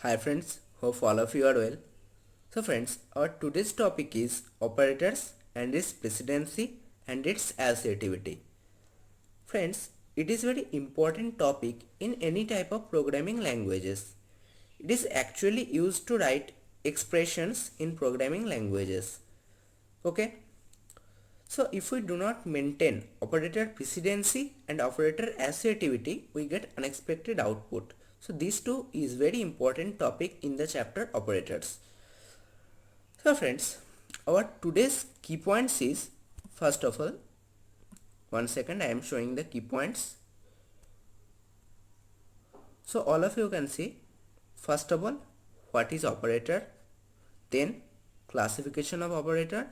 Hi friends, hope all of you are well. So friends, our today's topic is operators and its precedency and its associativity. Friends, it is very important topic in any type of programming languages. It is actually used to write expressions in programming languages. Okay? So if we do not maintain operator precedency and operator associativity, we get unexpected output. So these two is very important topic in the chapter operators. So friends, our today's key points is, first of all, one second, I am showing the key points. So all of you can see, first of all, what is operator, then classification of operator,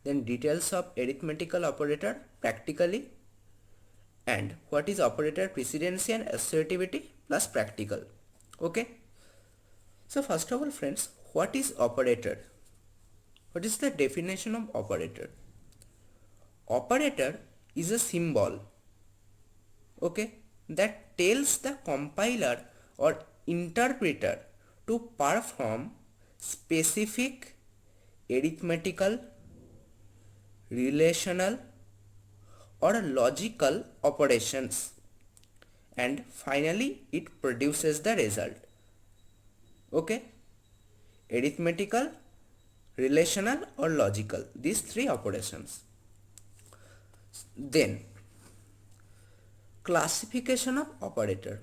then details of arithmetical operator practically, and what is operator precedency and associativity plus practical. Okay. So first of all friends, what is operator? What is the definition of operator? Operator is a symbol, okay, that tells the compiler or interpreter to perform specific arithmetical, relational or logical operations, and finally it produces the result. Okay, arithmetical, relational or logical, these three operations. Then classification of operator.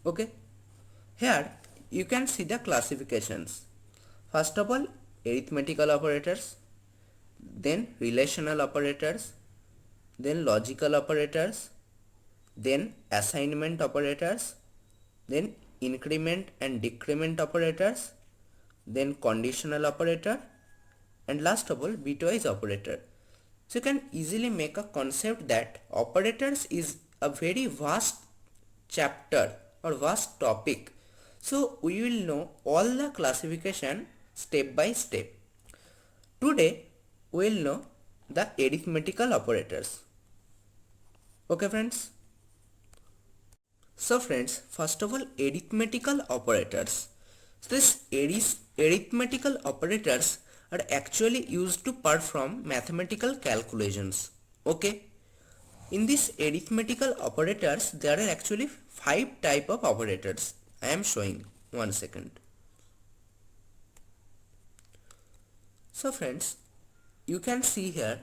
Okay, here you can see the classifications. First of all, arithmetical operators, then relational operators, then logical operators, then assignment operators, then increment and decrement operators, then conditional operator, and last of all bitwise operator. So you can easily make a concept that operators is a very vast chapter or vast topic. So we will know all the classification step by step. Today we will know the arithmetical operators. Okay friends? So friends, first of all, arithmetical operators. So these arithmetical operators are actually used to perform mathematical calculations. Okay. In these arithmetical operators, there are actually 5 type of operators. I am showing. One second. So friends, you can see here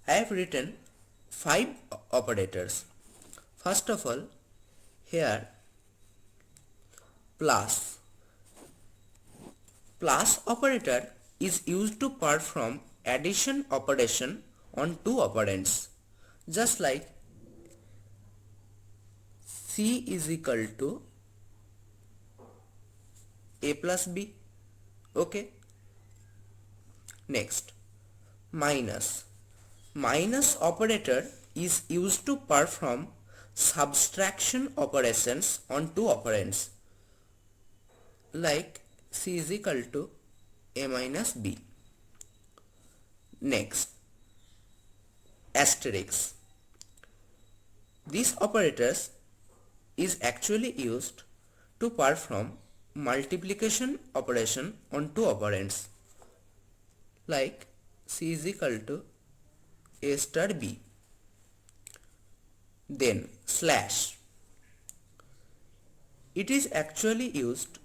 I have written 5 operators. First of all, here plus. Plus operator is used to perform addition operation on two operands. Just like C is equal to A plus B. Okay. Next, minus. Minus operator is used to perform subtraction operations on two operands, like C is equal to A minus B. Next, asterisk. These operators is actually used to perform multiplication operation on two operands, like C is equal to A star B. Then slash. It is actually used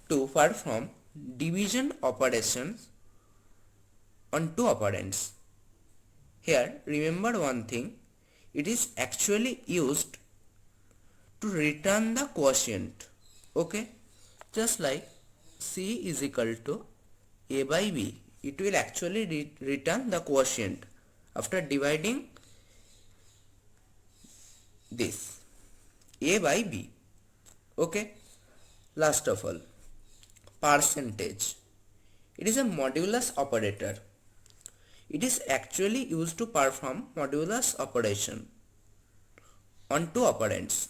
to perform division operations on two operands. Here remember one thing, it is actually used to return the quotient. Okay, just like C is equal to A by B, it will actually return the quotient after dividing this A by B. Okay, last of all, percentage. It is a modulus operator. It is actually used to perform modulus operation on two operands,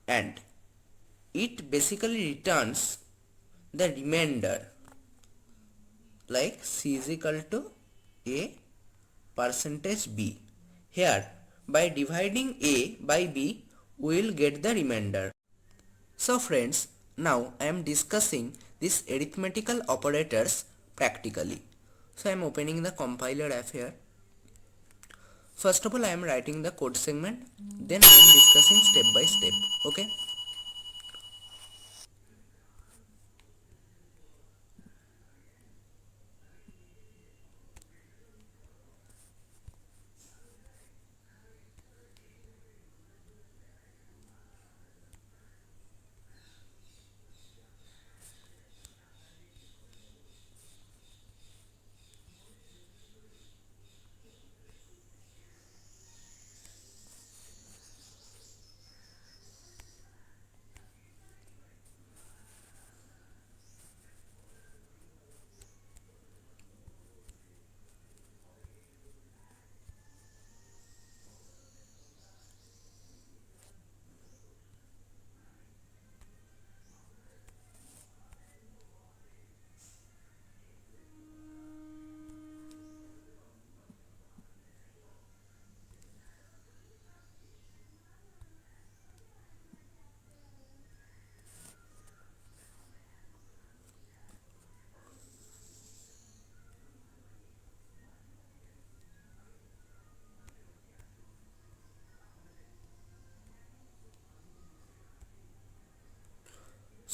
and it basically returns the remainder, like C is equal to A percentage b. Here, by dividing a by b, we will get the remainder. So friends, now I am discussing these arithmetical operators practically. So I am opening the compiler app here. First of all, I am writing the code segment, then I am discussing step by step. Okay.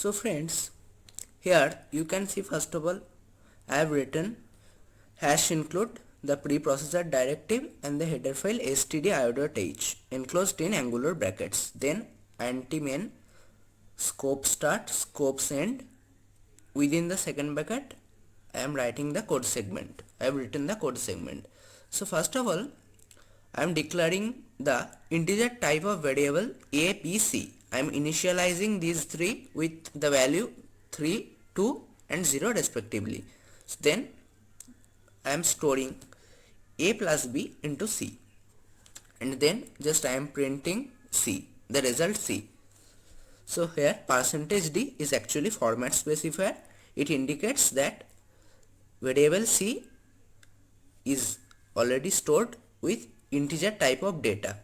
So friends, here you can see first of all I have written hash include the preprocessor directive and the header file stdio.h enclosed in angular brackets. Then anti-main, scope start, scopes end. Within the second bracket I am writing the code segment. I have written the code segment. So first of all I am declaring the integer type of variable a, b, c. I am initializing these three with the value 3, 2 and 0 respectively. So then I am storing a plus b into c, and then just I am printing c, the result c. So here percentage d is actually format specifier. It indicates that variable c is already stored with integer type of data.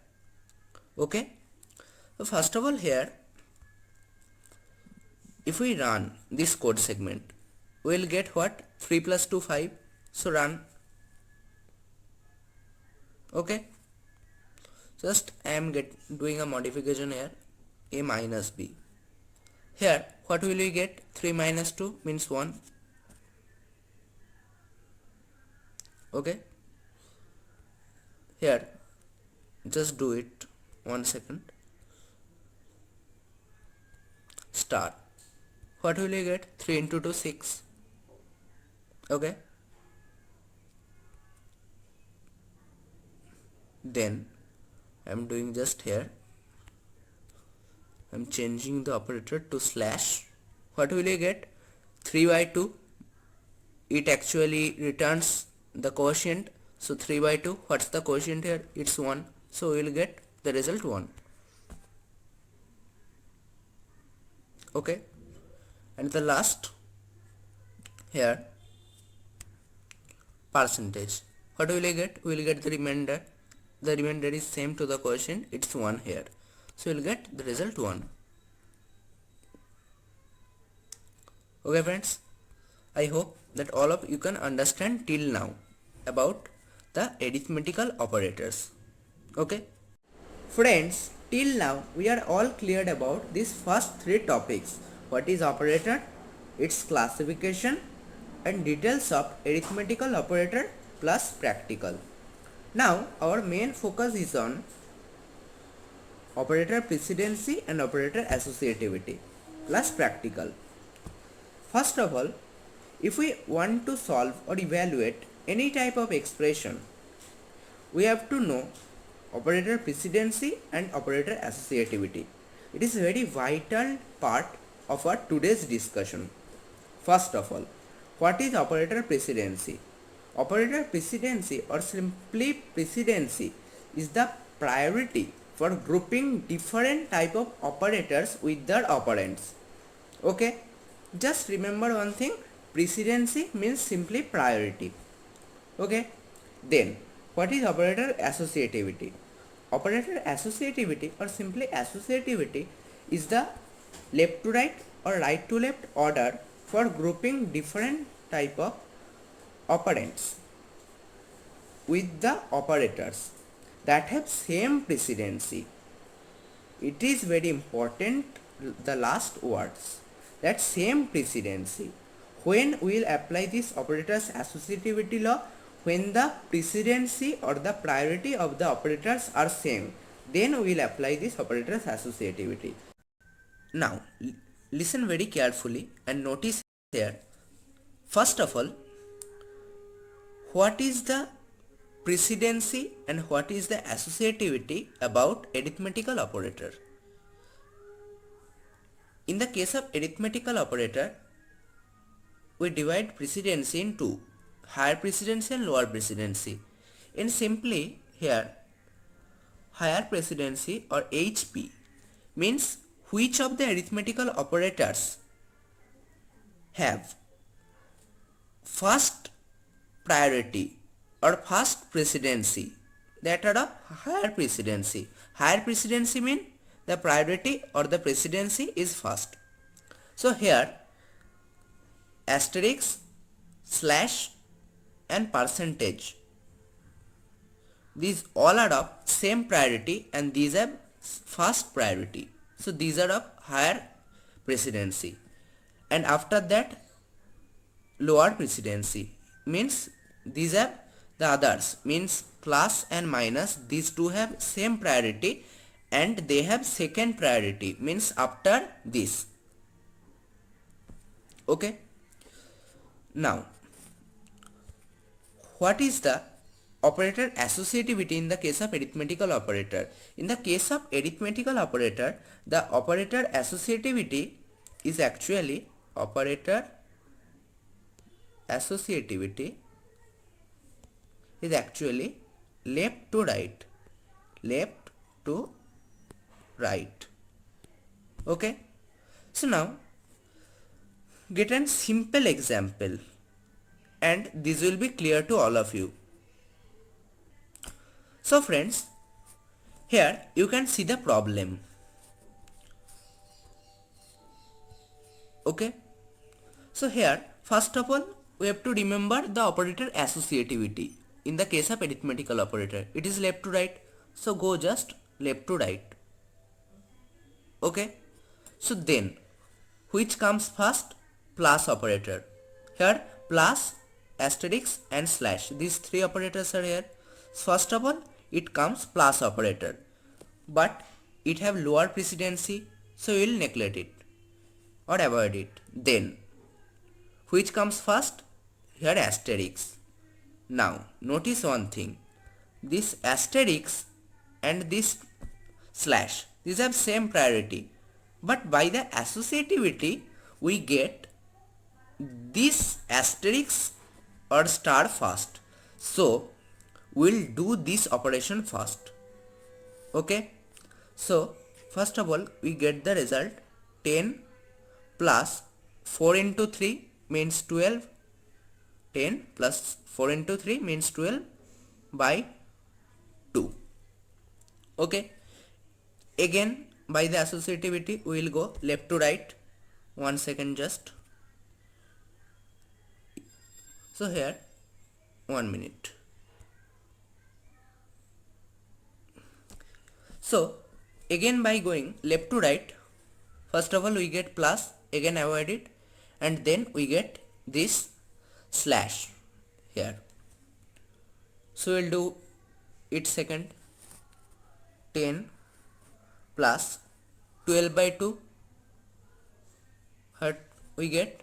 Okay, so first of all here if we run this code segment we will get what? 3 plus 2 5. So run. Okay, just I am doing a modification here, a minus b. Here what will we get? 3 minus 2 means 1. Okay, here just do it 1 second. Start. What will you get? 3 into 2 6. Okay, then I am doing just here I am changing the operator to slash. What will you get? 3 by 2. It actually returns the quotient. So 3 by 2, what's the quotient here? It's 1. So we will get the result 1. Okay, and the last here percentage. What will we get? We will get the remainder. The remainder is same to the quotient. It's 1 here. So we will get the result 1. Okay friends, I hope that all of you can understand till now about the arithmetical operators. Okay friends, till now we are all cleared about these first three topics. What is operator, its classification and details of arithmetical operator plus practical. Now our main focus is on operator precedency and operator associativity plus practical. First of all, if we want to solve or evaluate any type of expression, we have to know operator precedency and operator associativity. It is a very vital part of our today's discussion. First of all, what is operator precedency? Operator precedency or simply precedency is the priority for grouping different type of operators with their operands. Okay, just remember one thing, precedency means simply priority. Okay, then What is operator associativity? Operator associativity or simply associativity is the left to right or right to left order for grouping different type of operands with the operators that have same precedency. It is very important, the last words, that same precedency. When we will apply this operator's associativity law? When the precedency or the priority of the operators are same, then we will apply this operator's associativity. Now listen very carefully and notice here. First of all, what is the precedency and what is the associativity about arithmetical operator? In the case of arithmetical operator, we divide precedency in two, higher precedency and lower precedency. And simply here, higher precedency or HP means which of the arithmetical operators have first priority or first precedency, that are of higher precedency. Higher precedency means the priority or the precedency is first. So here asterisk, slash and percentage, these all are of same priority and these have first priority. So these are of higher precedency. And after that lower precedency means these have the others, means plus and minus, these two have same priority and they have second priority, means after this. Okay. Now what is the operator associativity in the case of arithmetical operator? In the case of arithmetical operator, the operator associativity is actually operator associativity is actually left to right, left to right. Okay. So now get a simple example and this will be clear to all of you. So friends, here you can see the problem. Okay. So here first of all we have to remember the operator associativity. In the case of arithmetical operator, it is left to right. So go just left to right. Okay. So then which comes first? Plus operator. Here plus, asterisk and slash. These three operators are here. First of all it comes plus operator. But it have lower precedency. So we will neglect it or avoid it. Then which comes first? Here asterisk. Now notice one thing. This asterisk and this slash, these have same priority. But by the associativity we get this asterisk or star first. So we'll do this operation first. Okay. So first of all we get the result 10 plus 4 into 3 means 12. 10 plus 4 into 3 means 12 by 2. Okay. Again by the associativity we will go left to right. 1 second just. So here 1 minute. So again by going left to right, first of all we get plus, again avoid it, and then we get this slash here. So we'll do it second. 10 plus 12 by 2, here we get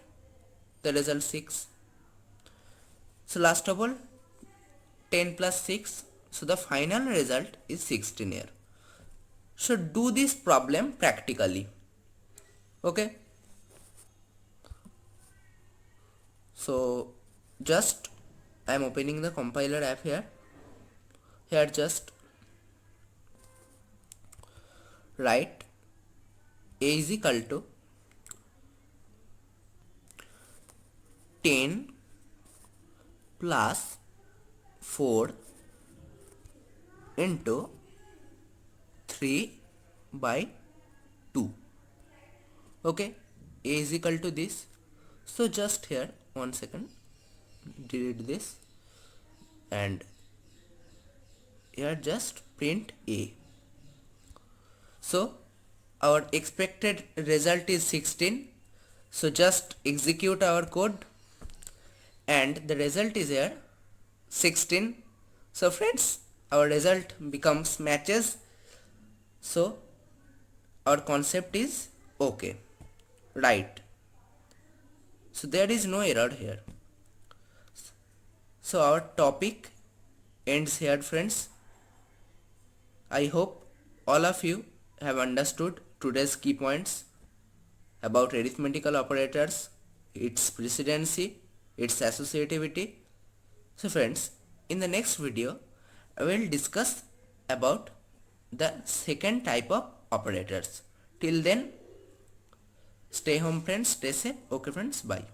the result 6. So last of all 10 plus 6, so the final result is 16 here. So do this problem practically. Okay. So just I am opening the compiler app here. Here just write A is equal to 10 plus 4 into 3 by 2. Okay, a is equal to this. So just here, 1 second, delete this, and here just print a. So our expected result is 16. So just execute our code, and the result is here 16. So friends, our result becomes matches. So our concept is okay, right? So there is no error here. So our topic ends here, friends. I hope all of you have understood today's key points about arithmetical operators, its precedency, its associativity. So friends, in the next video, I will discuss about the second type of operators. Till then, stay home friends, stay safe. Okay friends, bye.